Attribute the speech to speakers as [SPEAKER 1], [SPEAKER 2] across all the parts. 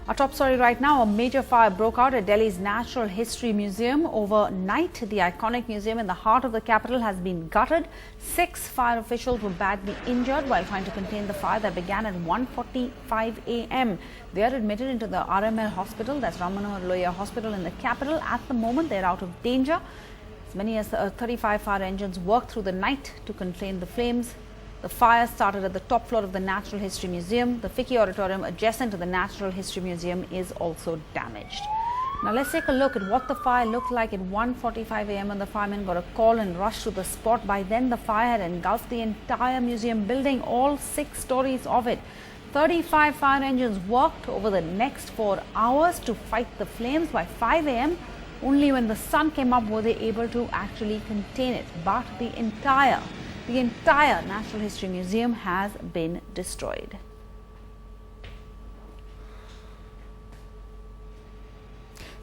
[SPEAKER 1] Our top story right now, a major fire broke out at Delhi's Natural History Museum overnight. The iconic museum in the heart of the capital has been gutted. 6 fire officials were badly injured while trying to contain the fire that began at 1:45 a.m. They are admitted into the RML hospital, that's Ram Manohar Lohia Hospital in the capital. At the moment, they are out of danger. As many as 35 fire engines worked through the night to contain the flames. The fire started at the top floor of the Natural History Museum. The FICCI Auditorium adjacent to the Natural History Museum is also damaged. Now let's take a look at what the fire looked like at 1:45 a.m. when the firemen got a call and rushed to the spot. By then the fire had engulfed the entire museum building, all 6 stories of it. 35 fire engines worked over the next 4 hours to fight the flames. By 5 a.m. only when the sun came up were they able to actually contain it. But the entire Natural History Museum has been destroyed.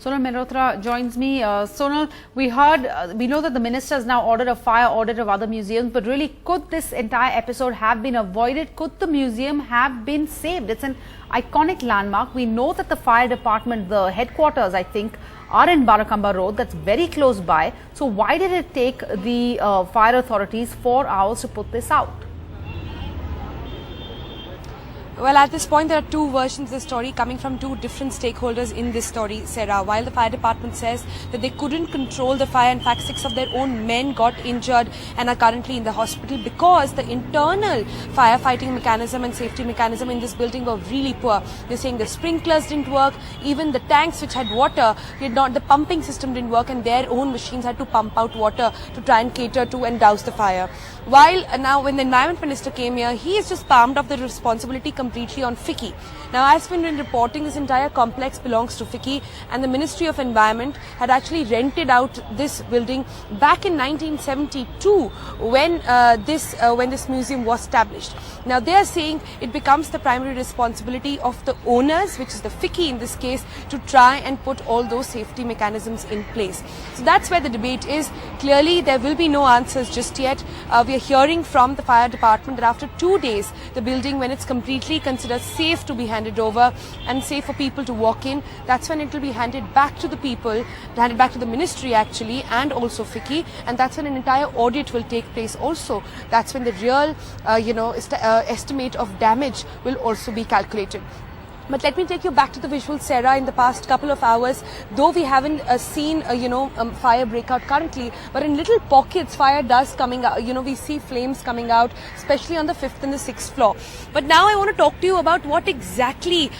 [SPEAKER 1] Sonal Mehrotra joins me. Sonal, we know that the minister has now ordered a fire audit of other museums, but really, could this entire episode have been avoided? Could the museum have been saved? It's an iconic landmark. We know that the fire department, the headquarters, I think, are in Barakamba Road. That's very close by. So why did it take the fire authorities 4 hours to put this out?
[SPEAKER 2] Well, at this point, there are 2 versions of the story coming from 2 different stakeholders in this story, Sarah. While the fire department says that they couldn't control the fire, in fact, 6 of their own men got injured and are currently in the hospital because the internal firefighting mechanism and safety mechanism in this building were really poor. They're saying the sprinklers didn't work, even the tanks which had water, the pumping system didn't work, and their own machines had to pump out water to try and cater to and douse the fire. While now when the Environment Minister came here, he has just palmed off the responsibility completely on FICCI. Now, as we've been reporting, this entire complex belongs to FICCI, and the Ministry of Environment had actually rented out this building back in 1972 when this museum was established. Now, they are saying it becomes the primary responsibility of the owners, which is the FICCI in this case, to try and put all those safety mechanisms in place. So that's where the debate is. Clearly, there will be no answers just yet. We are hearing from the fire department that after 2 days, the building, when it's completely considered safe to be handed over and safe for people to walk in, that's when it will be handed back to the people, handed back to the ministry actually, and also FICCI, and that's when an entire audit will take place also. That's when the real, estimate of damage will also be calculated. But let me take you back to the visuals, Sarah. In the past couple of hours, though we haven't seen fire breakout currently, but in little pockets fire does coming out. We see flames coming out, especially on the 5th and the 6th floor. But now I want to talk to you about what exactly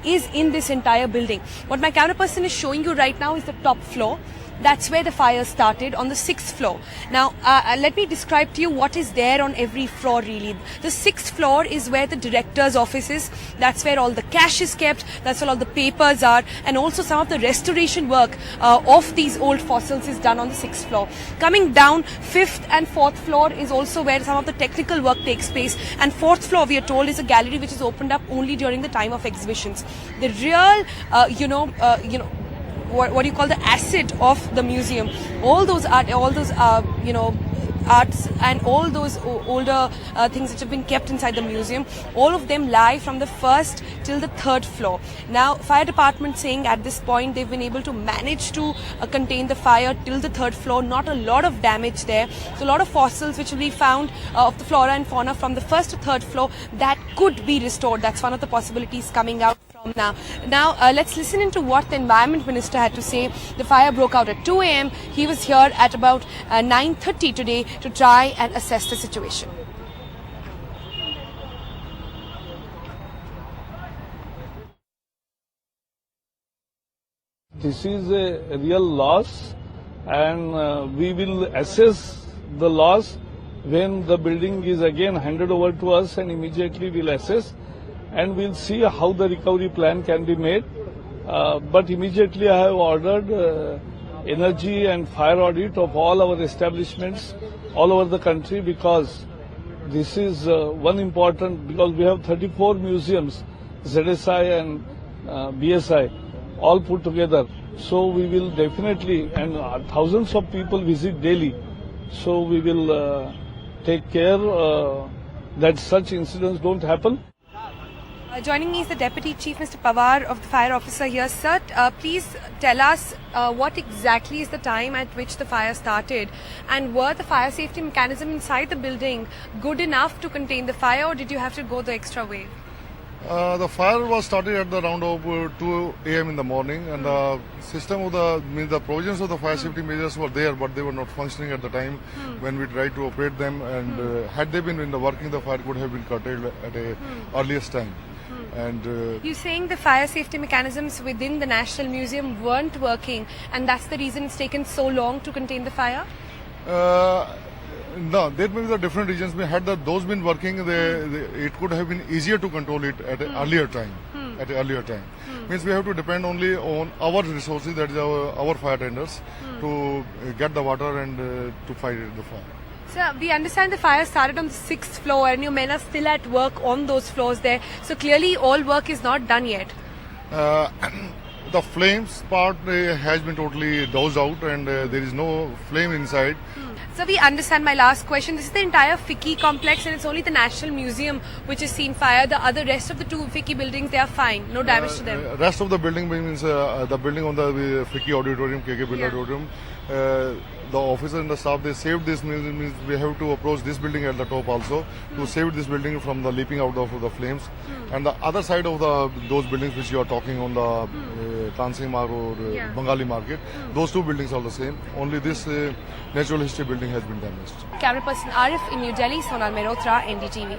[SPEAKER 2] is in this entire building. What my camera person is showing you right now is the top floor. That's where the fire started, on the 6th floor. Now, let me describe to you what is there on every floor really. The 6th floor is where the director's office is. That's where all the cash is kept. That's where all the papers are. And also some of the restoration work of these old fossils is done on the 6th floor. Coming down, 5th and 4th floor is also where some of the technical work takes place. And 4th floor, we are told, is a gallery which is opened up only during the time of exhibitions. The real, what do you call the asset of the museum? All those arts and all those older things which have been kept inside the museum, all of them lie from the 1st till the 3rd floor. Now, fire department saying at this point they've been able to manage to contain the fire till the 3rd floor. Not a lot of damage there. So a lot of fossils which will be found of the flora and fauna from the 1st to 3rd floor that could be restored. That's one of the possibilities coming out from now. Now, let's listen into what the Environment Minister had to say. The fire broke out at 2 a.m. He was here at about 9:30 today to try and assess the situation.
[SPEAKER 3] This is a real loss, and we will assess the loss when the building is again handed over to us, and immediately we'll assess and we'll see how the recovery plan can be made. But immediately I have ordered energy and fire audit of all our establishments all over the country, because this is one important, because we have 34 museums, ZSI and BSI, all put together. So we will definitely, and thousands of people visit daily, so we will take care that such incidents don't happen.
[SPEAKER 2] Joining me is the Deputy Chief, Mr. Pawar, of the Fire Officer here. Sir, please tell us what exactly is the time at which the fire started, and were the fire safety mechanism inside the building good enough to contain the fire, or did you have to go the extra way?
[SPEAKER 4] The fire was started at the round of 2 a.m. in the morning, and the system of the provisions of the fire safety measures were there, but they were not functioning at the time when we tried to operate them. And had they been in the working, the fire could have been curtailed at a earliest time. And
[SPEAKER 2] You're saying the fire safety mechanisms within the National Museum weren't working, and that's the reason it's taken so long to contain the fire?
[SPEAKER 4] no, there may be the different regions. Had those been working, it could have been easier to control it at an earlier time. At an earlier time, means we have to depend only on our resources, that is our fire tenders, to get the water and to fight the fire.
[SPEAKER 2] Sir, we understand the fire started on the 6th floor, and your men are still at work on those floors there. So clearly, all work is not done yet.
[SPEAKER 4] The flames part has been totally doused out, and there is no flame inside.
[SPEAKER 2] So we understand. My last question. This is the entire FICCI complex, and it's only the National Museum which has seen fire. The rest of the 2 FICCI buildings, they are fine. No damage to them.
[SPEAKER 4] Rest of the building means the building on the FICCI auditorium, KK Bill auditorium. The officers and the staff, they saved this, means we have to approach this building at the top also to save this building from the leaping out of the flames. And the other side of those buildings which you are talking on the Tansing Marg or Bengali Market, those 2 buildings are the same. Only this natural history building has been damaged.
[SPEAKER 2] Camera person Arif in New Delhi, Sonal Mehrotra, NDTV.